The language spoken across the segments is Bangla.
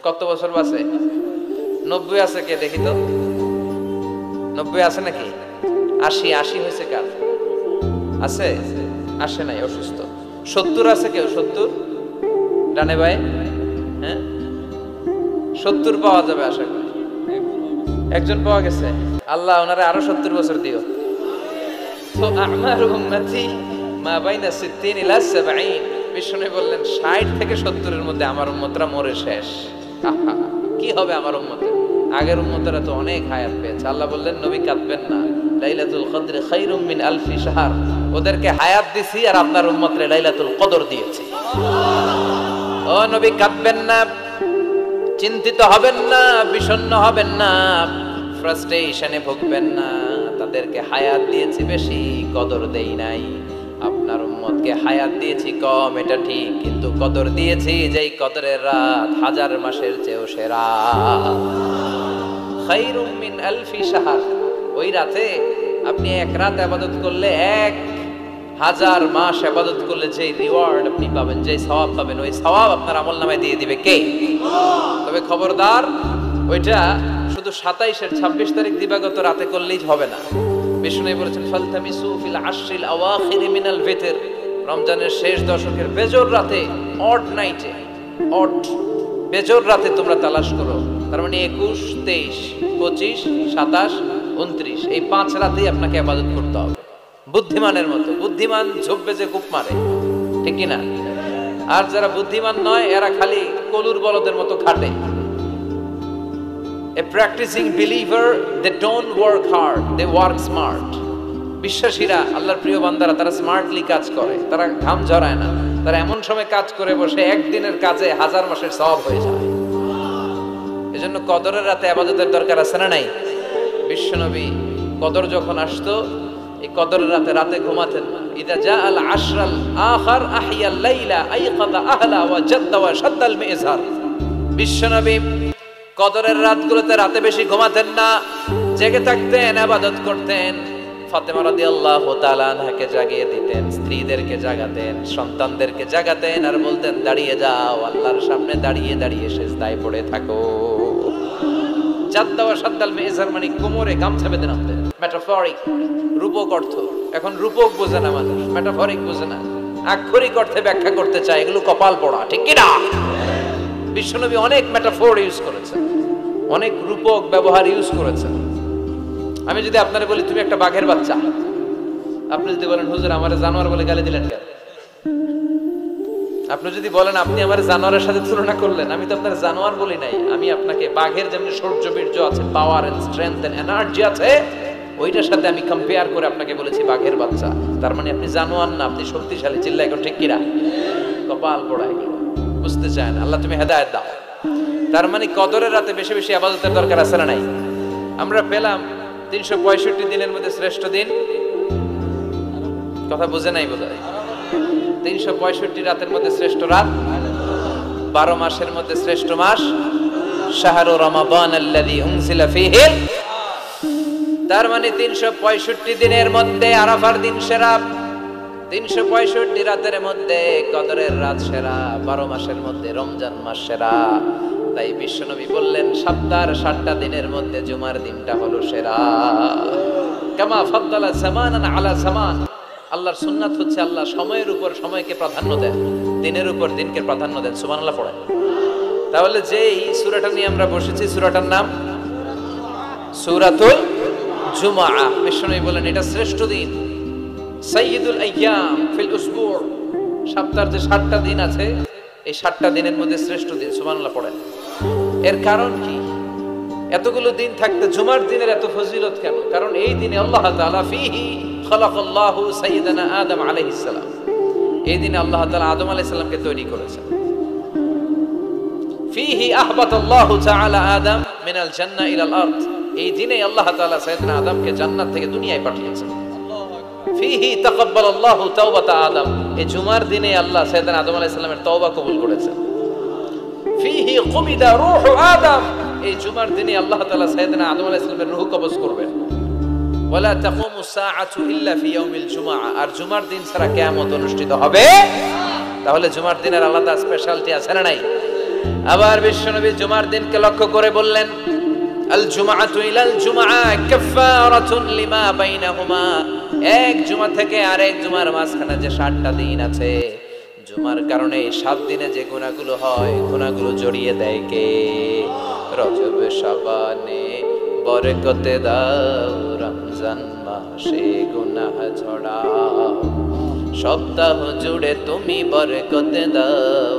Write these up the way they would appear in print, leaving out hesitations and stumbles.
কত বছর বাঁচে? 90 আছে কে দেখি তো? 90 আছে নাকি? 80 হয়েছে কার? আছে? আসে নাই, অসুস্থ। 70 আছে কেউ? 70 ডানে ভাই? হ্যাঁ, 70 পাওয়া যাবে আশা করি। একজন পাওয়া গেছে। আল্লাহ ওনারে আরো 70 বছর দিও। তো আমার উম্মতি মা বাইনা 60 ইলা 70। বিষ্ণু বললেন 60 থেকে 70 এর মধ্যে আমার উম্মতরা মরে শেষ। কি হবে আমার উম্মতের? আগের উম্মতরা তো অনেক হায়াত পেয়েছে। আল্লাহ বললেন নবী কাঁদবেন না, লাইলাতুল কদর খায়রুম মিন আলফি শাহর। ওদেরকে হায়াত দিছি আর আপনার উম্মতরে লাইলাতুল কদর দিয়েছি। ও নবী কাঁদবেন না, চিন্তিত হবেন না, বিষণ্ণ হবেন না, ফ্রাস্ট্রেশনে ভুগবেন না। তাদেরকে হায়াত দিয়েছি বেশি, কদর দেই নাই। আপনার উম্মতকে হায়াত দিয়েছি কম, এটা ঠিক, কিন্তু কদর দিয়েছি যেই কদরের রাত 1000 মাসের চেয়েও সেরা। খায়রুম মিন আলফি শাহর। ওই রাতে আপনি এক রাত ইবাদত করলে 1000 মাস ইবাদত করলে যে রিওয়ার্ড আপনি পাবেন, যে সওয়াব পাবেন, ওই সওয়াব আপনার আমলনামায় দিয়ে দিবে কে? তবে খবরদার, ওইটা শুধু 27 26 তারিখ দিবাগত রাতে করলেই হবে না। বিষ্ণু বলেছেন ফালতামিসু ফিল আশরিল আওয়াখির মিনাল ভিতর। রমজানের শেষ দশকের বেজর রাতে, অড নাইটে, অড বেজর রাতে তোমরা তালাশ করো। তার মানে 21 23 25 27 29 এই 5 রাতেই আপনাকে ইবাদত করতে হবে বুদ্ধিমানের মতো। বুদ্ধিমান ঝোপবে যে কূপ মারে, ঠিক কি না? আর যারা বুদ্ধিমান নয় এরা খালি কলুর বলদের মতো খাটে। A practicing believer, they don't work hard, they work smart. বিশ্বাসীরা, আল্লাহর প্রিয় বান্দারা, তারা স্মার্টলি কাজ করে, তারা ঘাম ঝরায় না। তারা এমন সময় কাজ করে বসে একদিনের কাজে 1000 মাসের সওয়াব হয়ে যায়। এজন্য কদরের রাতে ইবাদতের দরকার আছে না নাই? বিশ্বনবী কদর যখন আসতো, এই কদরের রাতে ঘুমাতেন না। ইদা জাআল আশরাল আখার আহিয়াল লাইলা আইকাদা আহলা ওয়া জাদ্দা ওয়া শাদ্দাল মিজহার। বিশ্বনবী কদরের রাতগুলোতে রাতে বেশি ঘুমাতেন না, জেগে থাকতেন, ইবাদত করতেন। ফাতেমা রাদিয়াল্লাহু তাআলা আনহাকে জাগিয়ে দিতেন, স্ত্রীদেরকে জাগাতেন, সন্তানদেরকে জাগাতেন আর বলতেন দাঁড়িয়ে যাও, আল্লাহর সামনে দাঁড়িয়ে দাঁড়িয়ে সিজদায় পড়ে থাকো। জাদ্দা ওয়া শাদ্দাল মিজহার মানে কোমরে গামছা বেঁধে নামতেন। মেটাফরিক, রূপক অর্থ। এখন রূপক বোঝে না মানুষ, মেটাফরিক বোঝে না। আক্ষরিক অর্থে ব্যাখ্যা করতে চায়, এগুলো কপাল পড়া, ঠিক কি না? বিশ্বনবী অনেক মেটাফোর ইউজ করেছেন, অনেক রূপক ব্যবহার ইউজ করেছেন। আমি যদি আপনারে বলি তুমি একটা বাঘের বাচ্চা, আপনি যদি বলেন হুজুর আমারে জানোয়ার বলে গালি দিলেন কেন? আপনি যদি বলেন আপনি আমার জানোয়ারের সাথে তুলনা করলেন, আমি তো আপনার জানোয়ার বলি নাই, আমি আপনাকে বাঘের যেমন শৌর্য বীর্য আছে, power and strength and energy আছে, ওইটার সাথে আমি কম্পেয়ার করে আপনাকে বলেছি বাঘের বাচ্চা। তার মানে আপনি জানোয়ার না, আপনি শক্তিশালী। চিল্লা এখন ঠিক কিনা? কপাল পোড়া এগুলো বুঝতে চায় না। আল্লাহ তুমি হেদায়েত দাও। তার মানে কদরের রাতে বেশি বেশি ইবাদতের দরকার আছে না নাই? আমরা পেলাম 365 দিনের মধ্যে শ্রেষ্ঠ দিন। কথা বুঝে নাই বোধহয়? 365 রাতের মধ্যে শ্রেষ্ঠ রাত, 12 মাসের মধ্যে শ্রেষ্ঠ মাস, শাহরু রমাদান আল্লাযী উনজিলা ফীহি। তার মানে 365 দিনের মধ্যে আরাফার দিন সেরা, 365 রাতের মধ্যে কদরের রাত সেরা, 12 মাসের মধ্যে রমজান মাস সেরা। তাই বিশ্বনবী বললেন সপ্তাহের 7টা দিনের মধ্যে জুমার দিনটা হলো সেরা। কামা ফাদ্দালা জামানান আলা জামান। আল্লাহর সুন্নাত হচ্ছে আল্লাহ সময়ের উপর সময়কে প্রাধান্য দেন, দিনের উপর দিনকে প্রাধান্য দেন। সুবহানাল্লাহ পড়েন। তাহলে যেই সূরাটা নিয়ে আমরা বসেছি, সূরাটার নাম সূরাতুল জুমআ। বিশ্বনবী বলেন এটা শ্রেষ্ঠ দিন, সাইয়্যিদুল আইয়াম ফিল উসবু'। সপ্তাহের যে 7টা দিন আছে, এই 7টা দিনের মধ্যে শ্রেষ্ঠ দিন। সুবহানাল্লাহ পড়েন। এর কারণ কি? এতগুলো দিন থাকতে জুমার দিনের এত ফজিলত কেন? কারণ এই দিনে আল্লাহ তাআলা ফীহি খালাকাল্লাহু সাইয়্যিদানা আদম আলাইহিস সালাম। এই দিনে আল্লাহ তাআলা আদম আলাইহিস সালামকে তৈরি করেছেন। ফীহি আহবাতাল্লাহু তাআলা আদম মিনাল জান্নাহ ইলাল আরদ। এই দিনে আল্লাহ তাআলা সাইয়্যিদানা আদমকে জান্নাত থেকে দুনিয়ায় পাঠিয়েছেন। ফীহি তাকাব্বালাল্লাহু তাওবাতা আদম। এই জুমার দিনে আল্লাহ সাইয়্যিদানা আদম আলাইহিস সালামের তওবা কবুল করেছেন। ফীহি কুবিদা রূহু আদম। এই জুমার দিনে আল্লাহ তাআলা সাইয়্যিদানা আদম আলাইহিস সালামের রূহ কবজ করবেন। ওয়ালা তাকুমু সাআতু ইল্লা ফি ইয়াউমিল জুমআ। আর জুমার দিন ছাড়া কিয়ামত অনুষ্ঠিত হবে। তাহলে জুমার দিনের আলাদা স্পেশালিটি আছে না নাই? আবার বিশ্বনবী জুমার দিনকে লক্ষ্য করে বললেন, আল জুমআতু ইলাল জুমআ কাফফারাতুন লিমা বাইনাহুমা। এক জুমা থেকে আরেক জুমার মাঝখানে যে 7টা দিন আছে, জুমার কারণে 7 দিনে যে গুনাহগুলো হয়, গুনাহগুলো জড়িয়ে দেয় কে? রজব শাবানে বরকতে দাও, রমজান মাসে গুনাহ ঝরাও। সপ্তাহ জুড়ে তুমি বরকতে দাও,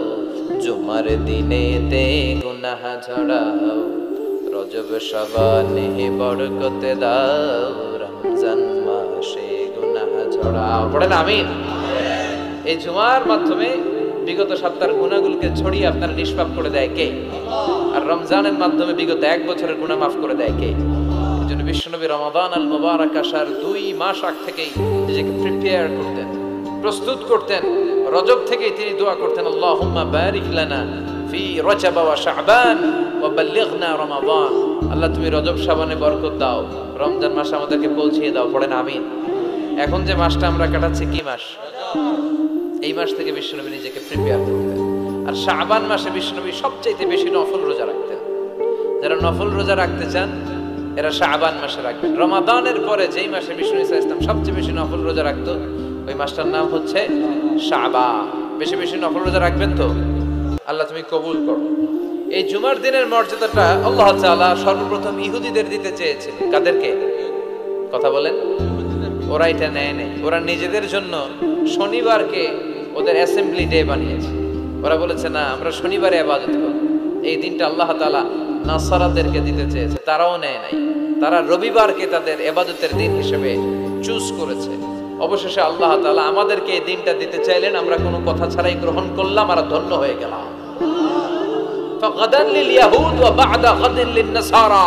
জুমার দিনেতে গুনাহ ঝরাও। রজব শাবানে বরকতে দাও, রমজান মাসে গুনাহ ঝরাও। পড়েন আমিন। এই জুমার মাধ্যমে বিগত সপ্তাহের গুনাহগুলোকে ছড়িয়ে আপনার নিষ্পাপ করে দেয় কে? আর রমজানের মাধ্যমে বিগত 1 বছরের গুনাহ মাফ করে দেয় কে? এজন্য বিশ্বনবী রমাদান আল মুবারাক আসার 2 মাস আগ থেকেই নিজেকে প্রিপেয়ার করতেন, প্রস্তুত করতেন। রজব থেকেই তিনি দোয়া করতেন, আল্লাহুম্মা বারিক লানা ফি রজব ওয়া শাবান ওয়া বাল্লিগনা রমাদান। আল্লাহ তুমি রজব শাবানে বরকত দাও, রমজান মাস আমাদেরকে পৌঁছিয়ে দাও। পড়েন আমিন। এখন যে মাসটা আমরা কাটাচ্ছি কি মাস? এই মাস থেকে বিশ্বনবী নিজেকে প্রিপেয়ার করতেন। আর শাবান মাসে বিশ্বনবী সবচেয়ে বেশি নফল রোজা রাখতেন। যারা নফল রোজা রাখতে চান এরা শাবান মাসে রাখবেন। রমাদানের পরে যেই মাসে বিশ্বনবী সাল্লাল্লাহু আলাইহি ওয়াসাল্লাম সবচেয়ে বেশি নফল রোজা রাখতো, ওই মাসটার নাম হচ্ছে শাবান। বেশি বেশি নফল রোজা রাখবেন তো? আল্লাহ তুমি কবুল করো। এই জুমার দিনের মর্যাদাটা আল্লাহ তাআলা সর্বপ্রথম ইহুদিদের দিতে চেয়েছিলেন। কাদেরকে? কথা বলেন। ওরা এটা নেয় নাই। ওরা নিজেদের জন্য শনিবারকে ওদের অ্যাসেম্বলি ডে বানিয়েছে। ওরা বলেছে না, আমরা শনিবারে ইবাদত করব। এই দিনটা আল্লাহ তাআলা নাসারাদেরকে দিতে চেয়েছে, তারাও নেয় নাই। তারা রবিবারকে তাদের ইবাদতের দিন হিসেবে চুজ করেছে। অবশেষে আল্লাহ তাআলা আমাদেরকে এই দিনটা দিতে চাইলেন, আমরা কোনো কথা ছাড়াই গ্রহণ করলাম আর ধন্য হয়ে গেলাম। ফাগাদান লিল ইয়াহুদ ওয়া বা'দা গাদিন লিন নাসারা।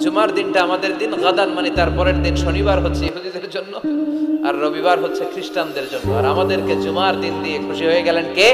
জুমার দিনটা আমাদের দিন, গাদান মানে তার পরের দিন শনিবার হচ্ছে ইহুদিদের জন্য, আর রবিবার হচ্ছে খ্রিস্টানদের জন্য। আর আমাদেরকে জুমার দিন দিয়ে খুশি হয়ে গেলেন কে?